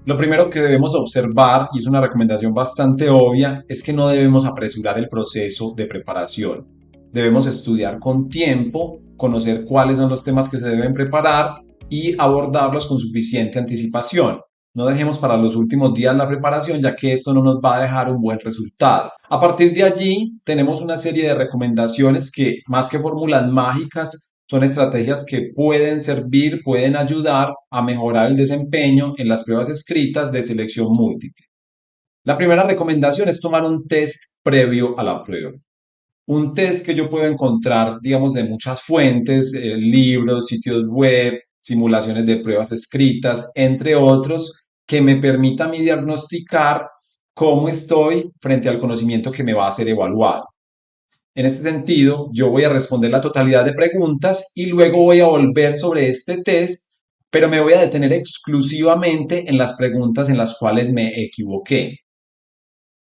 Lo primero que debemos observar, y es una recomendación bastante obvia, es que no debemos apresurar el proceso de preparación. Debemos estudiar con tiempo, conocer cuáles son los temas que se deben preparar y abordarlos con suficiente anticipación. No dejemos para los últimos días la preparación, ya que esto no nos va a dejar un buen resultado. A partir de allí, tenemos una serie de recomendaciones que, más que fórmulas mágicas, son estrategias que pueden servir, pueden ayudar a mejorar el desempeño en las pruebas escritas de selección múltiple. La primera recomendación es tomar un test previo a la prueba. Un test que yo puedo encontrar, digamos, de muchas fuentes, libros, sitios web, simulaciones de pruebas escritas, entre otros, que me permita a mí diagnosticar cómo estoy frente al conocimiento que me va a ser evaluado. En este sentido, yo voy a responder la totalidad de preguntas y luego voy a volver sobre este test, pero me voy a detener exclusivamente en las preguntas en las cuales me equivoqué.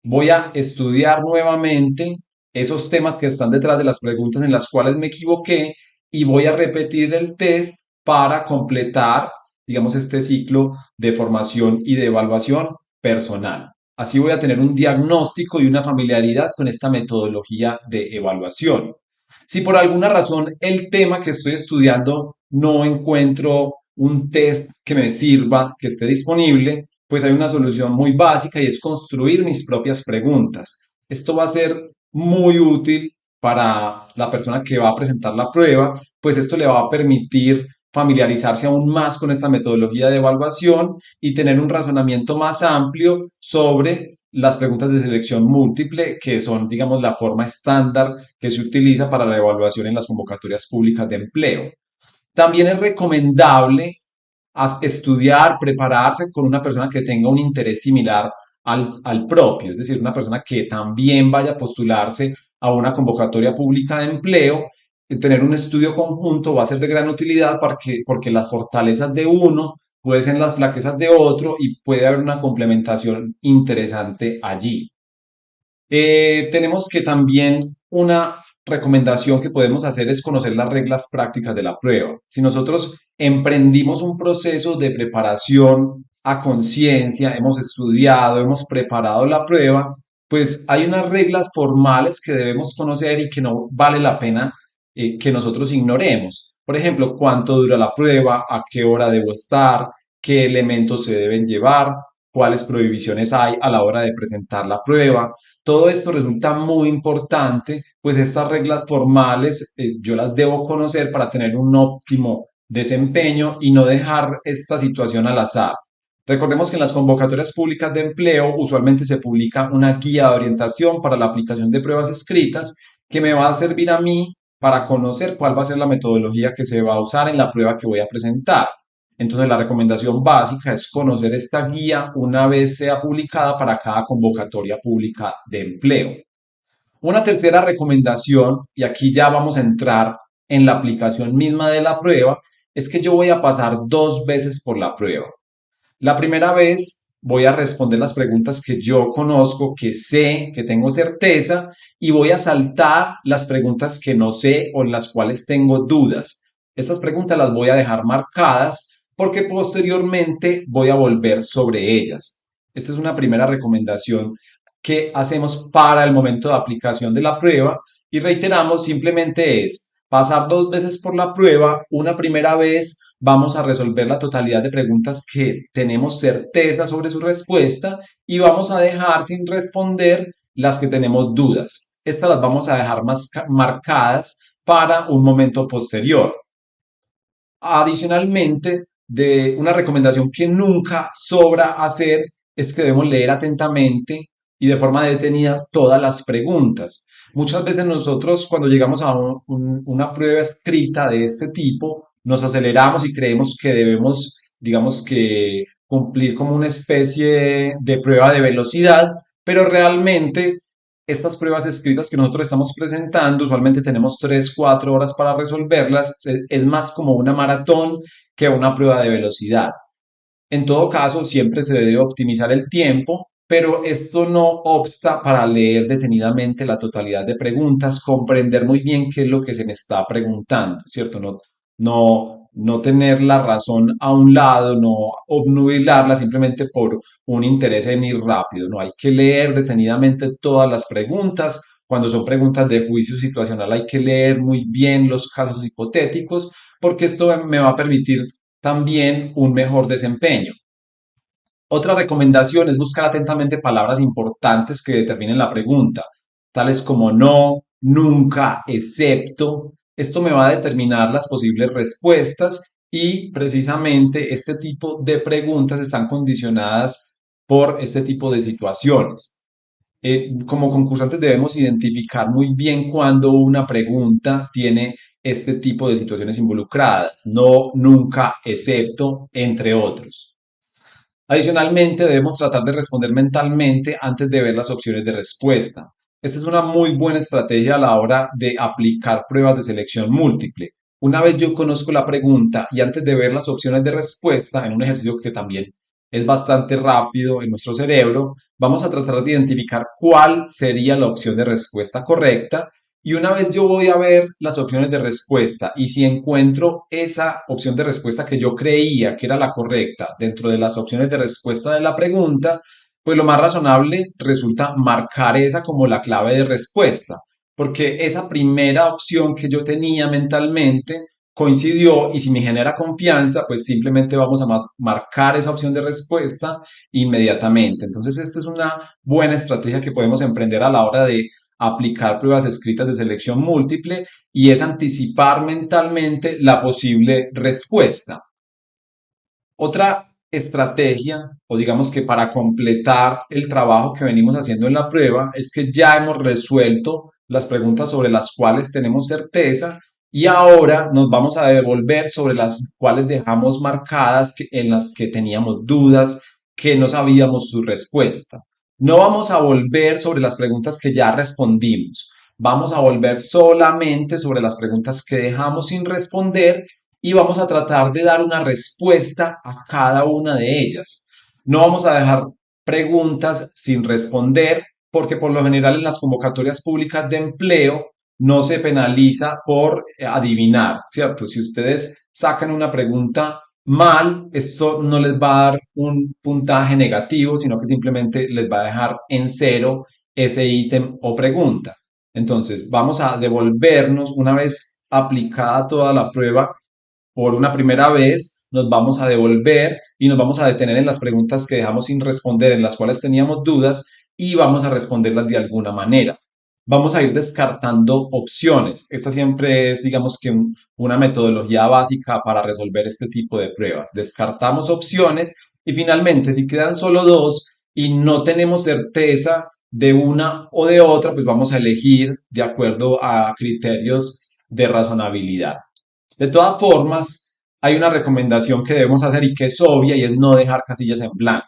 Voy a estudiar nuevamente esos temas que están detrás de las preguntas en las cuales me equivoqué y voy a repetir el test para completar, digamos, este ciclo de formación y de evaluación personal. Así voy a tener un diagnóstico y una familiaridad con esta metodología de evaluación. Si por alguna razón el tema que estoy estudiando no encuentro un test que me sirva, que esté disponible, pues hay una solución muy básica y es construir mis propias preguntas. Esto va a ser muy útil para la persona que va a presentar la prueba, pues esto le va a permitir familiarizarse aún más con esta metodología de evaluación y tener un razonamiento más amplio sobre las preguntas de selección múltiple, que son, digamos, la forma estándar que se utiliza para la evaluación en las convocatorias públicas de empleo. También es recomendable estudiar, prepararse con una persona que tenga un interés similar al propio, es decir, una persona que también vaya a postularse a una convocatoria pública de empleo. Tener un estudio conjunto va a ser de gran utilidad porque las fortalezas de uno pueden ser las flaquezas de otro y puede haber una complementación interesante allí. Tenemos que también una recomendación que podemos hacer es conocer las reglas prácticas de la prueba. Si nosotros emprendimos un proceso de preparación a conciencia, hemos estudiado, hemos preparado la prueba, pues hay unas reglas formales que debemos conocer y que no vale la pena que nosotros ignoremos. Por ejemplo, cuánto dura la prueba, a qué hora debo estar, qué elementos se deben llevar, cuáles prohibiciones hay a la hora de presentar la prueba. Todo esto resulta muy importante, pues estas reglas formales yo las debo conocer para tener un óptimo desempeño y no dejar esta situación al azar. Recordemos que en las convocatorias públicas de empleo usualmente se publica una guía de orientación para la aplicación de pruebas escritas que me va a servir a mí para conocer cuál va a ser la metodología que se va a usar en la prueba que voy a presentar. Entonces, la recomendación básica es conocer esta guía una vez sea publicada para cada convocatoria pública de empleo. Una tercera recomendación, y aquí ya vamos a entrar en la aplicación misma de la prueba, es que yo voy a pasar dos veces por la prueba. La primera vez voy a responder las preguntas que yo conozco, que sé, que tengo certeza, y voy a saltar las preguntas que no sé o en las cuales tengo dudas. Estas preguntas las voy a dejar marcadas porque posteriormente voy a volver sobre ellas. Esta es una primera recomendación que hacemos para el momento de aplicación de la prueba y reiteramos simplemente es pasar dos veces por la prueba, una primera vez vamos a resolver la totalidad de preguntas que tenemos certeza sobre su respuesta y vamos a dejar sin responder las que tenemos dudas. Estas las vamos a dejar más marcadas para un momento posterior. Adicionalmente, de una recomendación que nunca sobra hacer es que debemos leer atentamente y de forma detenida todas las preguntas. Muchas veces nosotros cuando llegamos a una prueba escrita de este tipo, nos aceleramos y creemos que debemos, digamos que, cumplir como una especie de prueba de velocidad, pero realmente estas pruebas escritas que nosotros estamos presentando, usualmente tenemos 3 4 horas para resolverlas, es más como una maratón que una prueba de velocidad. En todo caso, siempre se debe optimizar el tiempo, pero esto no obsta para leer detenidamente la totalidad de preguntas, comprender muy bien qué es lo que se me está preguntando, ¿cierto? no tener la razón a un lado, no obnubilarla simplemente por un interés en ir rápido. No hay que leer detenidamente todas las preguntas. Cuando son preguntas de juicio situacional hay que leer muy bien los casos hipotéticos porque esto me va a permitir también un mejor desempeño. Otra recomendación es buscar atentamente palabras importantes que determinen la pregunta, tales como no, nunca, excepto. Esto me va a determinar las posibles respuestas y precisamente este tipo de preguntas están condicionadas por este tipo de situaciones. Como concursantes debemos identificar muy bien cuando una pregunta tiene este tipo de situaciones involucradas, no, nunca, excepto, entre otros. Adicionalmente, debemos tratar de responder mentalmente antes de ver las opciones de respuesta. Esta es una muy buena estrategia a la hora de aplicar pruebas de selección múltiple. Una vez yo conozco la pregunta y antes de ver las opciones de respuesta, en un ejercicio que también es bastante rápido en nuestro cerebro, vamos a tratar de identificar cuál sería la opción de respuesta correcta y una vez yo voy a ver las opciones de respuesta y si encuentro esa opción de respuesta que yo creía que era la correcta dentro de las opciones de respuesta de la pregunta, pues lo más razonable resulta marcar esa como la clave de respuesta, porque esa primera opción que yo tenía mentalmente coincidió y si me genera confianza, pues simplemente vamos a marcar esa opción de respuesta inmediatamente. Entonces, esta es una buena estrategia que podemos emprender a la hora de aplicar pruebas escritas de selección múltiple y es anticipar mentalmente la posible respuesta. Otra estrategia, o digamos que para completar el trabajo que venimos haciendo en la prueba, es que ya hemos resuelto las preguntas sobre las cuales tenemos certeza y ahora nos vamos a devolver sobre las cuales dejamos marcadas en las que teníamos dudas, que no sabíamos su respuesta. No vamos a volver sobre las preguntas que ya respondimos. Vamos a volver solamente sobre las preguntas que dejamos sin responder y vamos a tratar de dar una respuesta a cada una de ellas. No vamos a dejar preguntas sin responder porque por lo general en las convocatorias públicas de empleo no se penaliza por adivinar, ¿cierto? Si ustedes sacan una pregunta mal, esto no les va a dar un puntaje negativo, sino que simplemente les va a dejar en cero ese ítem o pregunta. Entonces, vamos a devolvernos una vez aplicada toda la prueba por una primera vez, nos vamos a devolver y nos vamos a detener en las preguntas que dejamos sin responder, en las cuales teníamos dudas y vamos a responderlas de alguna manera. Vamos a ir descartando opciones. Esta siempre es, digamos que, una metodología básica para resolver este tipo de pruebas. Descartamos opciones y finalmente, si quedan solo dos y no tenemos certeza de una o de otra, pues vamos a elegir de acuerdo a criterios de razonabilidad. De todas formas, hay una recomendación que debemos hacer y que es obvia y es no dejar casillas en blanco.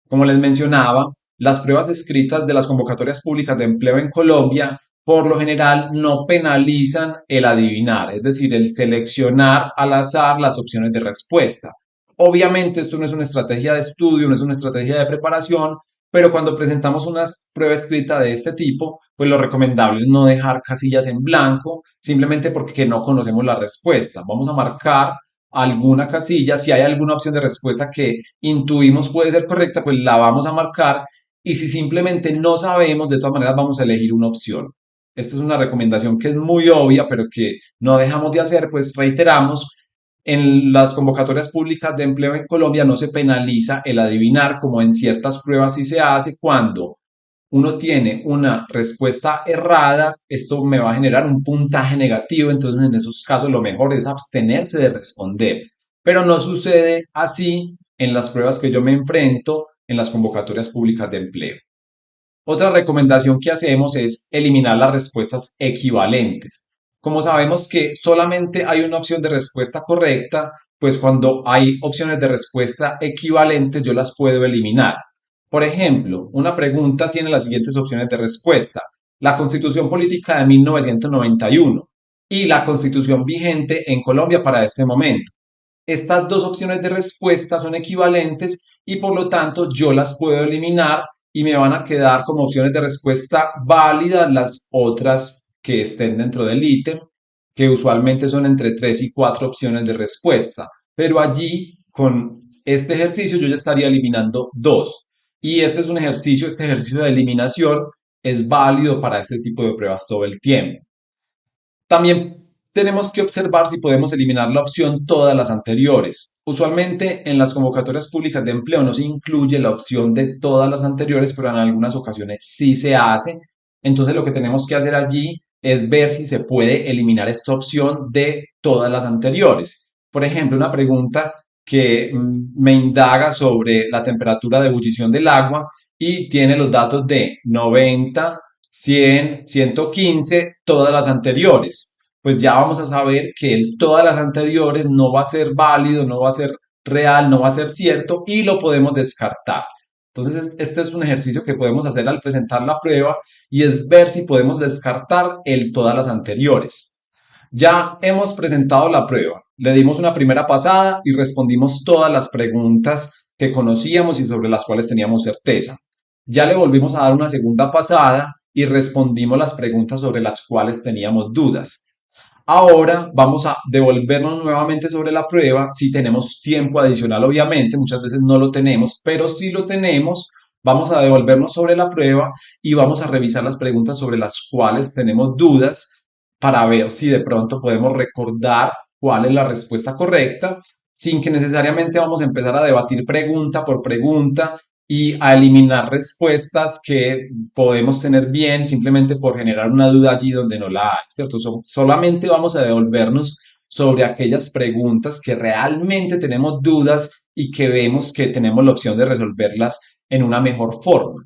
Como les mencionaba, las pruebas escritas de las convocatorias públicas de empleo en Colombia por lo general no penalizan el adivinar, es decir, el seleccionar al azar las opciones de respuesta. Obviamente esto no es una estrategia de estudio, no es una estrategia de preparación, pero cuando presentamos una prueba escrita de este tipo, pues lo recomendable es no dejar casillas en blanco, simplemente porque no conocemos la respuesta. Vamos a marcar alguna casilla, si hay alguna opción de respuesta que intuimos puede ser correcta, pues la vamos a marcar y si simplemente no sabemos, de todas maneras vamos a elegir una opción. Esta es una recomendación que es muy obvia, pero que no dejamos de hacer, pues reiteramos, en las convocatorias públicas de empleo en Colombia no se penaliza el adivinar, como en ciertas pruebas sí se hace cuando uno tiene una respuesta errada, esto me va a generar un puntaje negativo, entonces en esos casos lo mejor es abstenerse de responder. Pero no sucede así en las pruebas que yo me enfrento en las convocatorias públicas de empleo. Otra recomendación que hacemos es eliminar las respuestas equivalentes. Como sabemos que solamente hay una opción de respuesta correcta, pues cuando hay opciones de respuesta equivalentes yo las puedo eliminar. Por ejemplo, una pregunta tiene las siguientes opciones de respuesta. La Constitución Política de 1991 y la Constitución vigente en Colombia para este momento. Estas dos opciones de respuesta son equivalentes y por lo tanto yo las puedo eliminar y me van a quedar como opciones de respuesta válidas las otras que estén dentro del ítem. que usualmente son entre 3 y 4 opciones de respuesta, pero allí con este ejercicio yo ya estaría eliminando 2. Y este ejercicio de eliminación es válido para este tipo de pruebas todo el tiempo. También tenemos que observar si podemos eliminar la opción todas las anteriores. Usualmente en las convocatorias públicas de empleo no se incluye la opción de todas las anteriores, pero en algunas ocasiones sí se hace. Entonces lo que tenemos que hacer allí es ver si se puede eliminar esta opción de todas las anteriores. Por ejemplo, una pregunta que me indaga sobre la temperatura de ebullición del agua y tiene los datos de 90, 100, 115, todas las anteriores. Pues ya vamos a saber que todas las anteriores no va a ser válido, no va a ser real, no va a ser cierto y lo podemos descartar. Entonces, este es un ejercicio que podemos hacer al presentar la prueba y es ver si podemos descartar todas las anteriores. Ya hemos presentado la prueba, le dimos una primera pasada y respondimos todas las preguntas que conocíamos y sobre las cuales teníamos certeza. Ya le volvimos a dar una segunda pasada y respondimos las preguntas sobre las cuales teníamos dudas. Ahora vamos a devolvernos nuevamente sobre la prueba si tenemos tiempo adicional, obviamente, muchas veces no lo tenemos, pero si lo tenemos, vamos a devolvernos sobre la prueba y vamos a revisar las preguntas sobre las cuales tenemos dudas para ver si de pronto podemos recordar cuál es la respuesta correcta, sin que necesariamente vamos a empezar a debatir pregunta por pregunta y a eliminar respuestas que podemos tener bien simplemente por generar una duda allí donde no la hay, ¿cierto? Solamente vamos a devolvernos sobre aquellas preguntas que realmente tenemos dudas y que vemos que tenemos la opción de resolverlas en una mejor forma.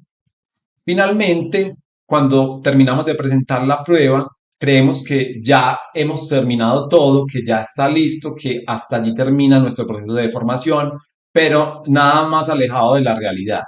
Finalmente, cuando terminamos de presentar la prueba, creemos que ya hemos terminado todo, que ya está listo, que hasta allí termina nuestro proceso de formación, pero nada más alejado de la realidad.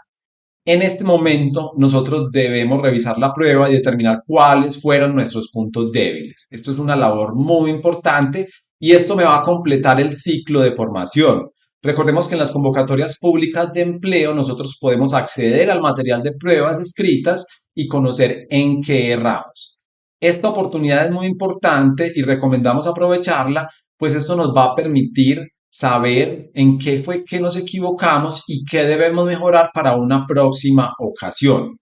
En este momento, nosotros debemos revisar la prueba y determinar cuáles fueron nuestros puntos débiles. Esto es una labor muy importante y esto me va a completar el ciclo de formación. Recordemos que en las convocatorias públicas de empleo nosotros podemos acceder al material de pruebas escritas y conocer en qué erramos. Esta oportunidad es muy importante y recomendamos aprovecharla, pues esto nos va a permitir saber en qué fue que nos equivocamos y qué debemos mejorar para una próxima ocasión.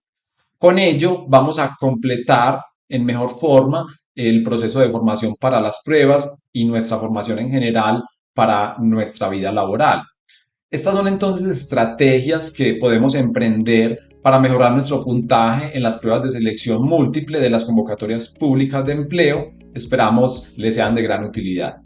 Con ello vamos a completar en mejor forma el proceso de formación para las pruebas y nuestra formación en general para nuestra vida laboral. Estas son entonces estrategias que podemos emprender para mejorar nuestro puntaje en las pruebas de selección múltiple de las convocatorias públicas de empleo. Esperamos les sean de gran utilidad.